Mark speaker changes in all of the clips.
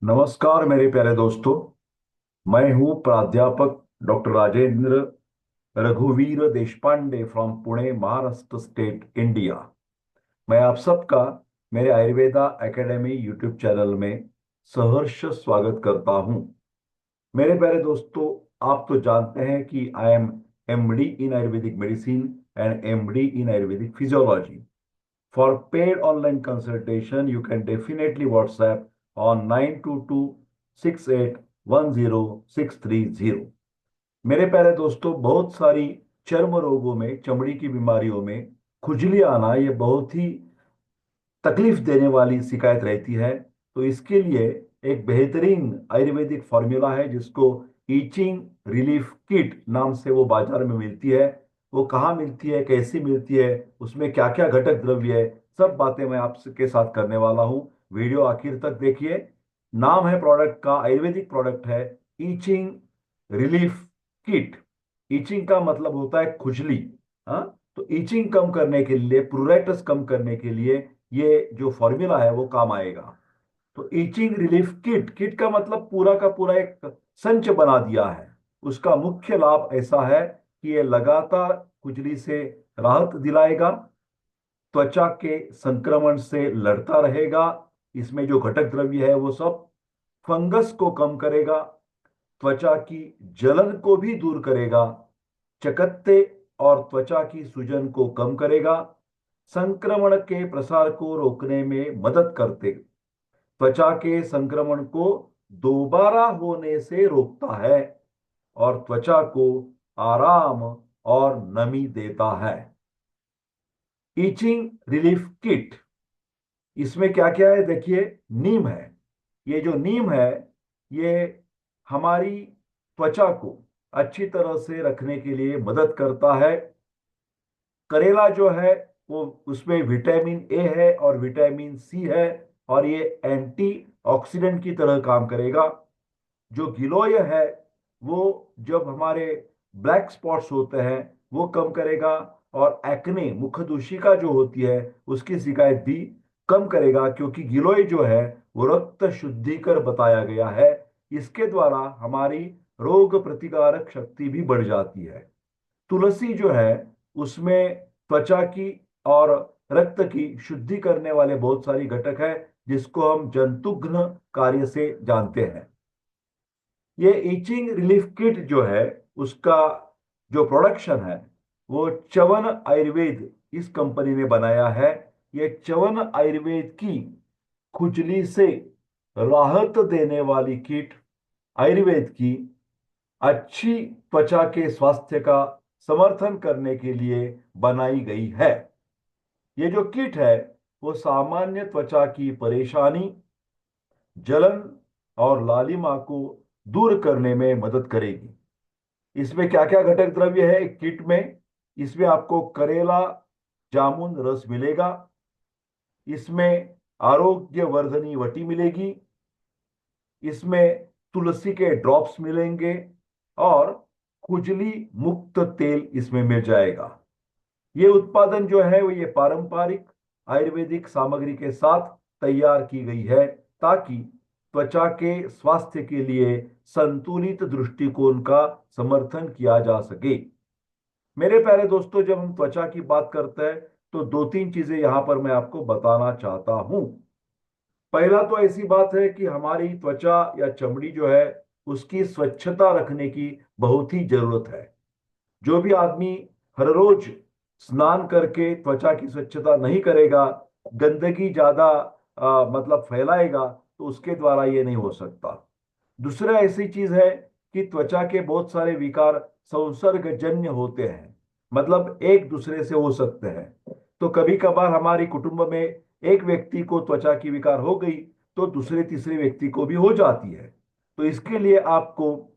Speaker 1: नमस्कार मेरे प्यारे दोस्तों। मैं हूं प्राध्यापक डॉक्टर राजेंद्र रघुवीर Deshpande from Pune, Maharashtra state, India. मैं आप सबका मेरे आयुर्वेदा एकेडमी यूट्यूब चैनल में सहर्ष स्वागत करता हूं। मेरे प्यारे दोस्तों, आप तो जानते हैं कि I am MD in Ayurvedic medicine and MD in Ayurvedic physiology. For paid online consultation, you can definitely WhatsApp on 9226810630। मेरे प्यारे दोस्तों, बहुत सारी चर्म रोगों में, चमड़ी की बीमारियों में खुजली आना ये बहुत ही तकलीफ देने वाली शिकायत रहती है। तो इसके लिए एक बेहतरीन आयुर्वेदिक फॉर्मूला है जिसको ईचिंग रिलीफ किट नाम से वो बाजार में मिलती है। वो कहाँ मिलती है, कैसी मिलती है, उसमें क्या क्या घटक द्रव्य है, सब बातें मैं आपके साथ करने वाला हूँ। वीडियो आखिर तक देखिए। नाम है प्रोडक्ट का, आयुर्वेदिक प्रोडक्ट है ईचिंग रिलीफ किट। ईचिंग का मतलब होता है खुजली। हाँ, तो ईचिंग कम करने के लिए, प्रूराइटस कम करने के लिए ये जो फॉर्मूला है वो काम आएगा। तो ईचिंग रिलीफ किट, किट का मतलब पूरा का पूरा एक संच बना दिया है। उसका मुख्य लाभ ऐसा है कि ये लगातार खुजली से राहत दिलाएगा, त्वचा के संक्रमण से लड़ता रहेगा। इसमें जो घटक द्रव्य है वो सब फंगस को कम करेगा, त्वचा की जलन को भी दूर करेगा, चकत्ते और त्वचा की सूजन को कम करेगा, संक्रमण के प्रसार को रोकने में मदद करते, त्वचा के संक्रमण को दोबारा होने से रोकता है और त्वचा को आराम और नमी देता है। ईचिंग रिलीफ किट, इसमें क्या क्या है देखिए। नीम है। ये जो नीम है ये हमारी त्वचा को अच्छी तरह से रखने के लिए मदद करता है। करेला जो है वो, उसमें विटामिन ए है और विटामिन सी है और ये एंटी ऑक्सीडेंट की तरह काम करेगा। जो गिलोय है वो, जब हमारे ब्लैक स्पॉट्स होते हैं वो कम करेगा और एक्ने, मुखदुशिका जो होती है उसकी शिकायत भी कम करेगा, क्योंकि गिलोय जो है वो रक्त शुद्धिकर बताया गया है। इसके द्वारा हमारी रोग प्रतिकारक शक्ति भी बढ़ जाती है। तुलसी जो है उसमें त्वचा की और रक्त की शुद्धि करने वाले बहुत सारी घटक है जिसको हम जंतुघ्न कार्य से जानते हैं। ये ईचिंग रिलीफ किट जो है उसका जो प्रोडक्शन है वो च्यवन आयुर्वेद इस कंपनी ने बनाया है। ये च्यवन आयुर्वेद की खुजली से राहत देने वाली किट, आयुर्वेद की अच्छी त्वचा के स्वास्थ्य का समर्थन करने के लिए बनाई गई है। ये जो किट है वो सामान्य त्वचा की परेशानी, जलन और लालिमा को दूर करने में मदद करेगी। इसमें क्या क्या घटक द्रव्य है किट में? इसमें आपको करेला जामुन रस मिलेगा, इसमें आरोग्य वर्धनी वटी मिलेगी, इसमें तुलसी के ड्रॉप्स मिलेंगे और खुजली मुक्त तेल इसमें मिल जाएगा। ये उत्पादन जो है वो ये पारंपरिक आयुर्वेदिक सामग्री के साथ तैयार की गई है ताकि त्वचा के स्वास्थ्य के लिए संतुलित दृष्टिकोण का समर्थन किया जा सके। मेरे प्यारे दोस्तों, जब हम त्वचा की बात करते हैं तो दो तीन चीजें यहां पर मैं आपको बताना चाहता हूं। पहला तो ऐसी बात है कि हमारी त्वचा या चमड़ी जो है उसकी स्वच्छता रखने की बहुत ही जरूरत है। जो भी आदमी हर रोज स्नान करके त्वचा की स्वच्छता नहीं करेगा, गंदगी ज्यादा मतलब फैलाएगा, तो उसके द्वारा ये नहीं हो सकता। दूसरा ऐसी चीज है कि त्वचा के बहुत सारे विकार संसर्गजन्य होते हैं, मतलब एक दूसरे से हो सकते हैं। तो कभी कभार हमारी कुटुंब में एक व्यक्ति को त्वचा की विकार हो गई तो दूसरे तीसरे व्यक्ति को भी हो जाती है। तो इसके लिए आपको,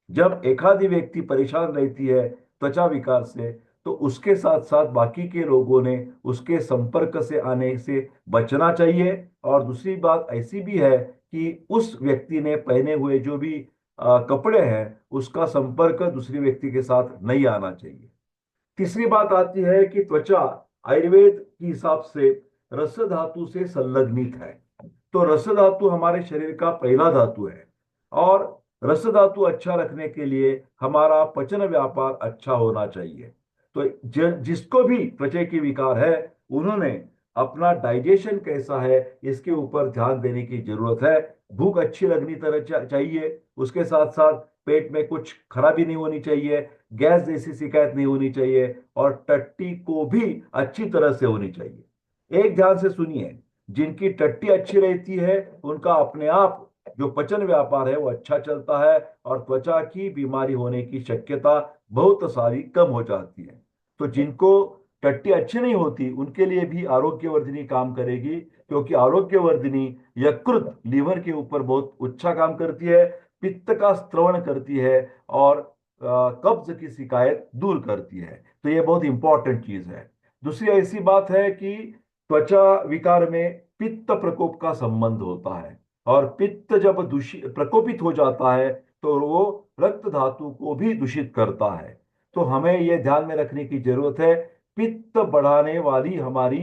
Speaker 1: जब एक आधी व्यक्ति परेशान रहती है त्वचा विकार से, तो उसके साथ साथ बाकी के लोगों ने उसके संपर्क से आने से बचना चाहिए। और दूसरी बात ऐसी भी है कि उस व्यक्ति ने पहने हुए जो भी कपड़े हैं उसका संपर्क दूसरे व्यक्ति के साथ नहीं आना चाहिए। तीसरी बात आती है कि त्वचा आयुर्वेद के हिसाब से रस धातु से संलग्नित है। तो रस धातु हमारे शरीर का पहला धातु है, और रस धातु अच्छा रखने के लिए हमारा पचन व्यापार अच्छा होना चाहिए। तो जिसको भी त्वचा की विकार है, उन्होंने अपना डाइजेशन कैसा है इसके ऊपर ध्यान देने की जरूरत है। भूख अच्छी लगनी तरह चाहिए, उसके साथ साथ पेट में कुछ खराबी नहीं होनी चाहिए, गैस जैसी शिकायत नहीं होनी चाहिए, और टट्टी को भी अच्छी तरह से होनी चाहिए। एक ध्यान से सुनिए, जिनकी टट्टी अच्छी रहती है उनका अपने आप जो पचन व्यापार है वो अच्छा चलता है, और त्वचा की बीमारी होने की शक्यता बहुत सारी कम हो जाती है। तो जिनको टट्टी अच्छी नहीं होती उनके लिए भी आरोग्यवर्धिनी काम करेगी, क्योंकि आरोग्यवर्धिनी यकृत लीवर के ऊपर बहुत अच्छा काम करती है, पित्त का स्त्रवण करती है, और कब्ज की शिकायत दूर करती है। तो ये बहुत इंपॉर्टेंट चीज है। दूसरी ऐसी बात है कि त्वचा विकार में पित्त प्रकोप का संबंध होता है, और पित्त जब दूषित प्रकोपित हो जाता है तो वो रक्त धातु को भी दूषित करता है। तो हमें यह ध्यान में रखने की जरूरत है, पित्त बढ़ाने वाली हमारी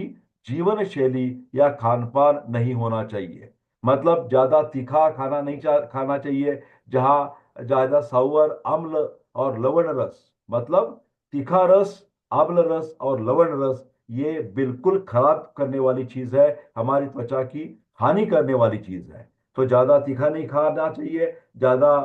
Speaker 1: जीवन शैली या खान पान नहीं होना चाहिए। मतलब ज्यादा तीखा खाना नहीं खाना चाहिए, जहाँ ज्यादा साउर अम्ल और लवण रस, मतलब तीखा रस, अम्ल रस और लवण रस, ये बिल्कुल खराब करने वाली चीज है, हमारी त्वचा की हानि करने वाली चीज है। तो ज्यादा तीखा नहीं खाना चाहिए, ज्यादा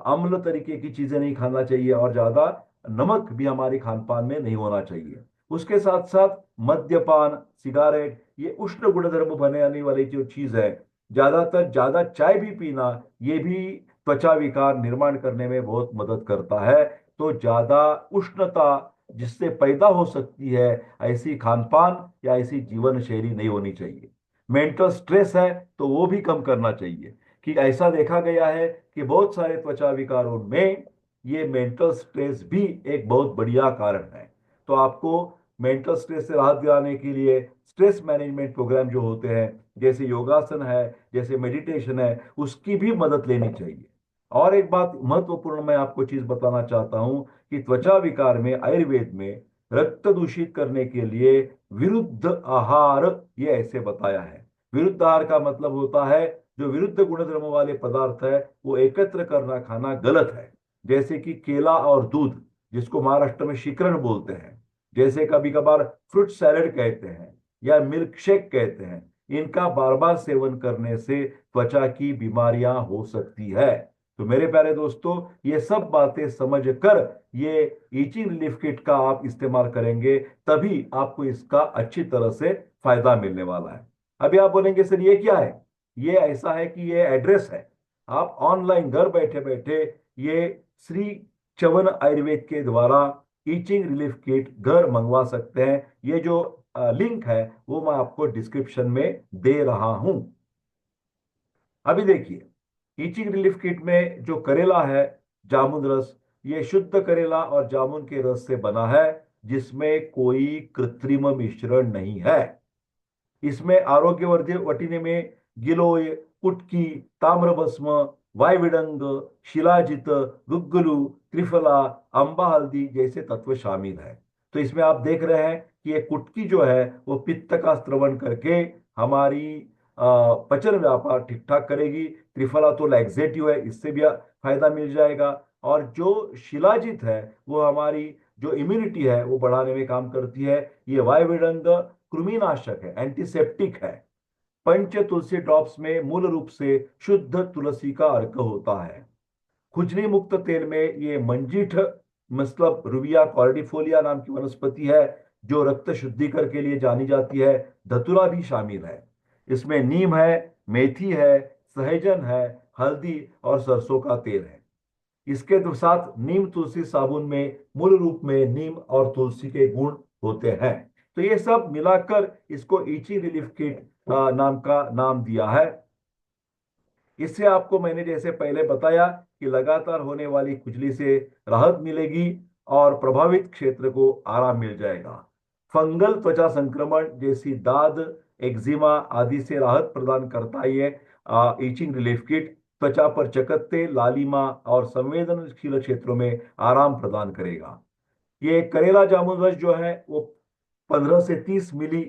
Speaker 1: अम्ल तरीके की चीजें नहीं खाना चाहिए, और ज्यादा नमक भी हमारे खान पान में नहीं होना चाहिए। उसके साथ साथ मद्यपान, सिगारेट, ये उष्ण गुणधर्म बनाने वाली जो चीज है, ज्यादातर ज्यादा चाय भी पीना, ये भी त्वचा विकार निर्माण करने में बहुत मदद करता है। तो ज्यादा उष्णता जिससे पैदा हो सकती है, ऐसी खान पान या ऐसी जीवन शैली नहीं होनी चाहिए। मेंटल स्ट्रेस है तो वो भी कम करना चाहिए, कि ऐसा देखा गया है कि बहुत सारे त्वचा विकारों में ये मेंटल स्ट्रेस भी एक बहुत बढ़िया कारण है। तो आपको मेंटल स्ट्रेस से राहत दिलाने के लिए स्ट्रेस मैनेजमेंट प्रोग्राम जो होते हैं, जैसे योगासन है, जैसे मेडिटेशन है, उसकी भी मदद लेनी चाहिए। और एक बात महत्वपूर्ण मैं आपको चीज बताना चाहता हूं, कि त्वचा विकार में आयुर्वेद में रक्त दूषित करने के लिए विरुद्ध आहार ये ऐसे बताया है। विरुद्ध आहार का मतलब होता है जो विरुद्ध गुणधर्म वाले पदार्थ है वो एकत्र करना खाना गलत है। जैसे कि केला और दूध, जिसको महाराष्ट्र में शिकरण बोलते हैं, जैसे कभी कभार फ्रूट सैलेड कहते हैं या मिल्क शेक कहते हैं, इनका बार बार सेवन करने से त्वचा की बीमारियां हो सकती है। तो मेरे प्यारे दोस्तों, ये सब बातें समझ कर ये ईचिंग रिलीफ किट का आप इस्तेमाल करेंगे, तभी आपको इसका अच्छी तरह से फायदा मिलने वाला है। अभी आप बोलेंगे सर ये क्या है? ये ऐसा है कि ये एड्रेस है, आप ऑनलाइन घर बैठे बैठे ये श्री चवन आयुर्वेद के द्वारा ईचिंग रिलीफ किट घर मंगवा सकते हैं। ये जो लिंक है वो मैं आपको डिस्क्रिप्शन में दे रहा हूं। अभी देखिए, ईचिंग रिलीफ किट में जो करेला है, जामुन रस, ये शुद्ध करेला और जामुन के रस से बना है, जिसमें कोई कृत्रिम मिश्रण नहीं है। इसमें आरोग्यवर्धक वटिने में गिलोय, कुटकी, ताम्रभस्म, वायविडंग, शिलाजित, गुग्गुलू, त्रिफला, अम्बा हल्दी जैसे तत्व शामिल है। तो इसमें आप देख रहे हैं कि ये कुटकी जो है वो पित्त का स्त्रवण करके हमारी पचन व्यापार ठीक ठाक करेगी। त्रिफला तो लैक्सेटिव है, इससे भी फायदा मिल जाएगा। और जो शिलाजित है वो हमारी जो इम्यूनिटी है वो बढ़ाने में काम करती है। ये वायविडंग कृमिनाशक है, एंटीसेप्टिक है। पंच तुलसी ड्रॉप्स में मूल रूप से शुद्ध तुलसी का अर्क होता है। खुजली मुक्त तेल में ये मंजीठ, मतलब रुबिया कॉर्डिफोलिया नाम की वनस्पति है, जो रक्त शुद्धिकर के लिए जानी जाती है। धतूरा भी शामिल है। इसमें नीम है, मेथी है, सहजन है, हल्दी और सरसों का तेल है। इसके साथ नीम तुलसी साबुन में मूल रूप में नीम और तुलसी के गुण होते हैं। तो ये सब मिलाकर इसको ईची रिलीफ किट नाम का नाम दिया है। इससे आपको मैंने जैसे पहले बताया कि लगातार होने वाली खुजली से राहत मिलेगी, और प्रभावित क्षेत्र को आराम मिल जाएगा। फंगल त्वचा संक्रमण जैसी दाद, एक्जिमा आदि से राहत प्रदान करता है ये ईचिंग रिलीफ किट। त्वचा पर चकत्ते, लालिमा और संवेदनशील क्षेत्रों में आराम प्रदान करेगा। ये करेला जामुन रस जो है वो 15 से 30 मिली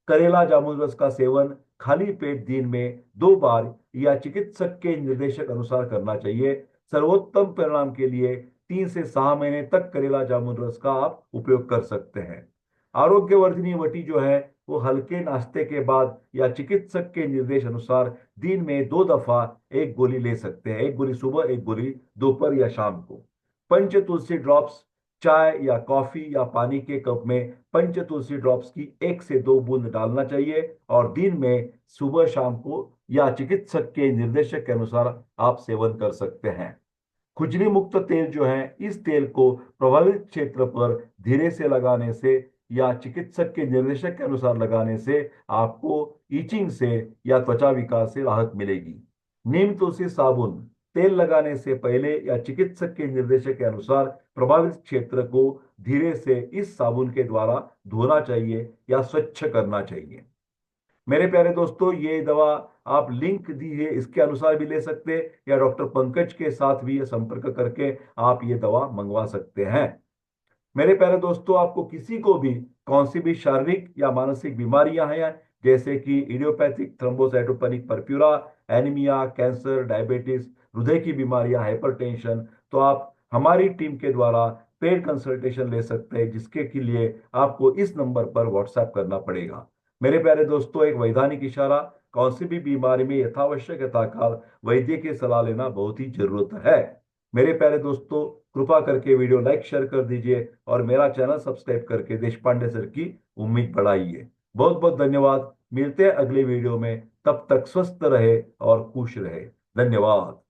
Speaker 1: करेला जामुन रस का सेवन खाली पेट दिन में 2 बार या चिकित्सक के निर्देशक अनुसार करना चाहिए। सर्वोत्तम परिणाम के लिए 3 से 6 महीने तक करेला जामुन रस का आप उपयोग कर सकते हैं। आरोग्यवर्धिनी वटी जो है वो हल्के नाश्ते के बाद या चिकित्सक के निर्देश अनुसार दिन में 2 दफा एक गोली ले सकते हैं। एक गोली सुबह, एक गोली दोपहर या शाम को। पंच तुलसी ड्रॉप्स, चाय या कॉफी या पानी के कप में पंच तुलसी ड्रॉप्स की 1 से 2 बूंद डालना चाहिए और दिन में सुबह शाम को या चिकित्सक के निर्देशक के अनुसार आप सेवन कर सकते हैं। खुजली मुक्त तेल जो है, इस तेल को प्रभावित क्षेत्र पर धीरे से लगाने से या चिकित्सक के निर्देशक के अनुसार लगाने से आपको ईचिंग से या त्वचा विकार से राहत मिलेगी। नीम तुलसी साबुन तेल लगाने से पहले या चिकित्सक के निर्देशक के अनुसार प्रभावित क्षेत्र को धीरे से इस साबुन के द्वारा धोना चाहिए या स्वच्छ करना चाहिए। मेरे प्यारे दोस्तों, ये दवा आप लिंक दी है इसके अनुसार भी ले सकते हैं या डॉक्टर पंकज के साथ भी संपर्क करके आप ये दवा मंगवा सकते हैं। मेरे प्यारे दोस्तों, आपको किसी को भी कौन सी भी शारीरिक या मानसिक बीमारियां हैं जैसे कि idiopathic thrombocytopenic purpura, anaemia, cancer, diabetes, हृदय की बीमारियां, हाइपरटेंशन, तो आप हमारी टीम के द्वारा पेड कंसल्टेशन ले सकते हैं, जिसके के लिए आपको इस नंबर पर व्हाट्सएप करना पड़ेगा। मेरे प्यारे दोस्तों, एक वैधानिक इशारा, कौन सी भी बीमारी में यथावश्यक यथाकाल वैद्य की सलाह लेना बहुत ही जरूरत है। मेरे प्यारे दोस्तों, कृपा करके वीडियो लाइक शेयर कर दीजिए और मेरा चैनल सब्सक्राइब करके देश पांडे सर की उम्मीद बढ़ाइए। बहुत बहुत धन्यवाद। मिलते हैं अगले वीडियो में, तब तक स्वस्थ रहे और खुश रहे। धन्यवाद।